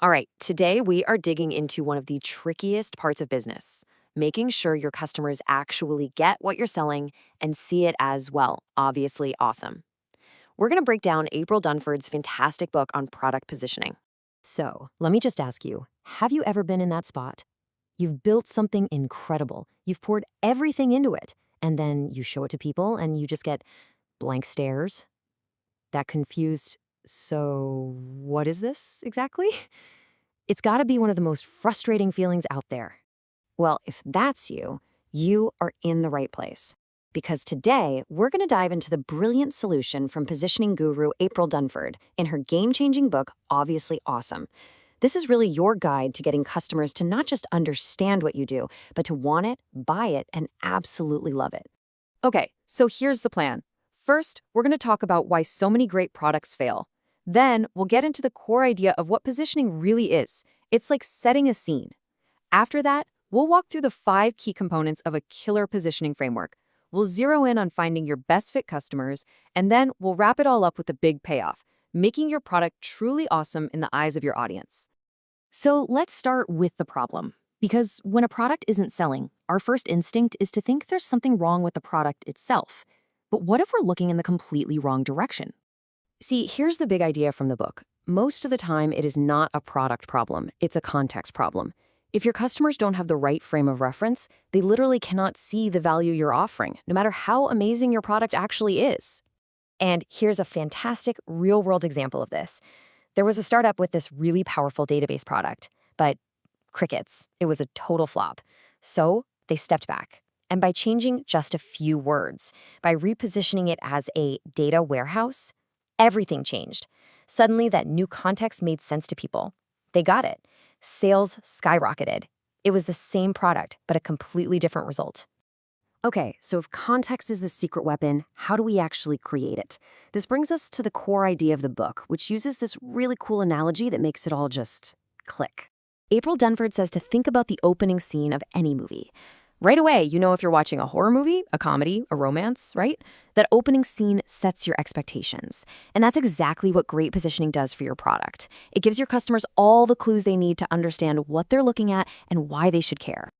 All right, today we are digging into one of the trickiest parts of business, making sure your customers actually get what you're selling and see it as, well, obviously awesome. We're going to break down April Dunford's fantastic book on product positioning. So, let me just ask you, have you ever been in that spot? You've built something incredible. You've poured everything into it, and then you show it to people and you just get blank stares. That confused, so what is this exactly? It's got to be one of the most frustrating feelings out there. Well, if that's you, you are in the right place. Because today, we're going to dive into the brilliant solution from positioning guru April Dunford in her game-changing book, Obviously Awesome. This is really your guide to getting customers to not just understand what you do, but to want it, buy it, and absolutely love it. Okay, so here's the plan. First, we're going to talk about why so many great products fail. Then, we'll get into the core idea of what positioning really is. It's like setting a scene. After that, we'll walk through the 5 key components of a killer positioning framework. We'll zero in on finding your best fit customers, and then we'll wrap it all up with the big payoff, making your product truly awesome in the eyes of your audience. So, let's start with the problem. Because when a product isn't selling, our first instinct is to think there's something wrong with the product itself. But what if we're looking in the completely wrong direction? See, here's the big idea from the book. Most of the time, it is not a product problem, it's a context problem. If your customers don't have the right frame of reference, they literally cannot see the value you're offering, no matter how amazing your product actually is. And here's a fantastic real-world example of this. There was a startup with this really powerful database product, but crickets. It was a total flop. So they stepped back. And by changing just a few words, by repositioning it as a data warehouse, everything changed. Suddenly, that new context made sense to people. They got it. Sales skyrocketed. It was the same product, but a completely different result. Okay, so if context is the secret weapon, how do we actually create it? This brings us to the core idea of the book, which uses this really cool analogy that makes it all just click. April Dunford says to think about the opening scene of any movie. Right away, you know if you're watching a horror movie, a comedy, a romance, right? That opening scene sets your expectations. And that's exactly what great positioning does for your product. It gives your customers all the clues they need to understand what they're looking at and why they should care.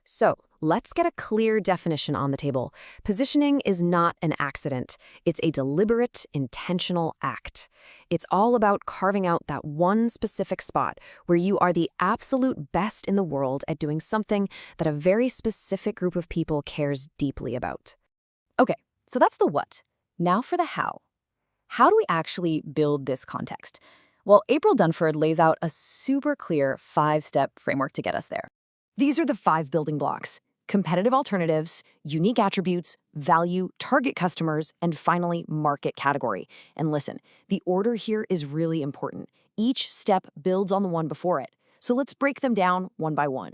So, let's get a clear definition on the table. Positioning is not an accident. It's a deliberate, intentional act. It's all about carving out that one specific spot where you are the absolute best in the world at doing something that a very specific group of people cares deeply about. Okay, so that's the what. Now for the how. How do we actually build this context? Well, April Dunford lays out a super clear 5-step framework to get us there. These are the 5 building blocks: competitive alternatives, unique attributes, value, target customers, and finally, market category. And listen, the order here is really important. Each step builds on the one before it. So let's break them down one by one.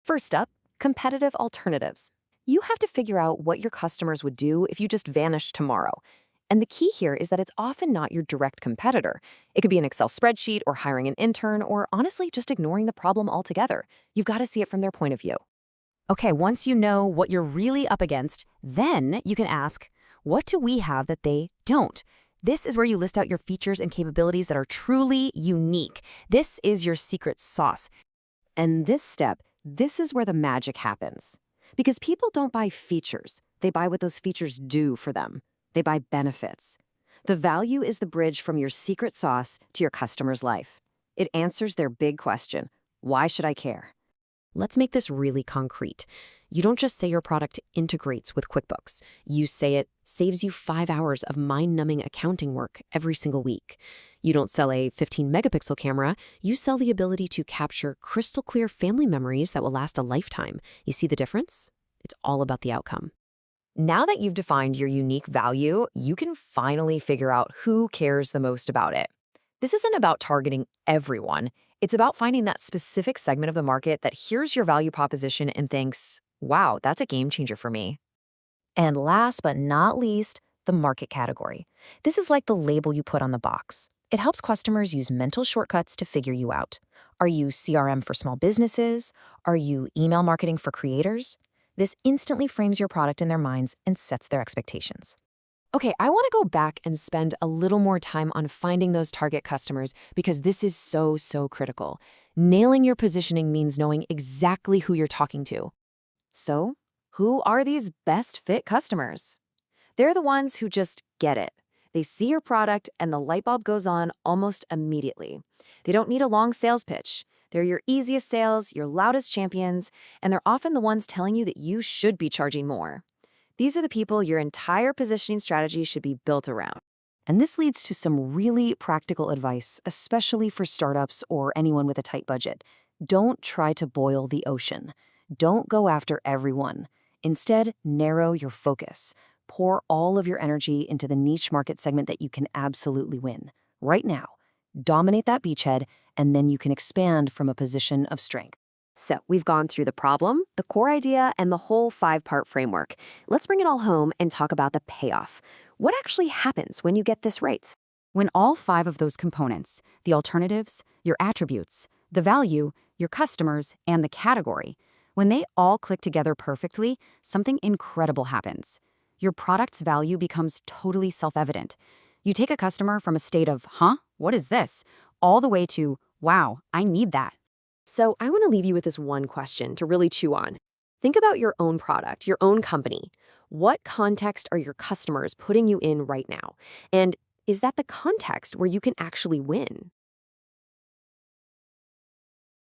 First up, competitive alternatives. You have to figure out what your customers would do if you just vanished tomorrow. And the key here is that it's often not your direct competitor. It could be an Excel spreadsheet or hiring an intern or honestly just ignoring the problem altogether. You've got to see it from their point of view. Okay, once you know what you're really up against, then you can ask, what do we have that they don't? This is where you list out your features and capabilities that are truly unique. This is your secret sauce. And this is where the magic happens. Because people don't buy features. They buy what those features do for them. They buy benefits. The value is the bridge from your secret sauce to your customer's life. It answers their big question, why should I care? Let's make this really concrete. You don't just say your product integrates with QuickBooks. You say it saves you 5 hours of mind-numbing accounting work every single week. You don't sell a 15-megapixel camera. You sell the ability to capture crystal clear family memories that will last a lifetime. You see the difference? It's all about the outcome. Now that you've defined your unique value, you can finally figure out who cares the most about it. This isn't about targeting everyone. It's about finding that specific segment of the market that hears your value proposition and thinks, wow, that's a game changer for me. And last but not least, the market category. This is like the label you put on the box. It helps customers use mental shortcuts to figure you out. Are you CRM for small businesses? Are you email marketing for creators? This instantly frames your product in their minds and sets their expectations. Okay, I want to go back and spend a little more time on finding those target customers because this is so critical. Nailing your positioning means knowing exactly who you're talking to. So, who are these best fit customers? They're the ones who just get it. They see your product and the light bulb goes on almost immediately. They don't need a long sales pitch. They're your easiest sales, your loudest champions, and they're often the ones telling you that you should be charging more. These are the people your entire positioning strategy should be built around. And this leads to some really practical advice, especially for startups or anyone with a tight budget. Don't try to boil the ocean. Don't go after everyone. Instead, narrow your focus. Pour all of your energy into the niche market segment that you can absolutely win. Right now, dominate that beachhead, and then you can expand from a position of strength. So we've gone through the problem, the core idea, and the whole 5-part framework. Let's bring it all home and talk about the payoff. What actually happens when you get this right? When all 5 of those components, the alternatives, your attributes, the value, your customers, and the category, when they all click together perfectly, something incredible happens. Your product's value becomes totally self-evident. You take a customer from a state of, huh, what is this, all the way to, wow, I need that. So I want to leave you with this one question to really chew on. Think about your own product, your own company. What context are your customers putting you in right now? And is that the context where you can actually win?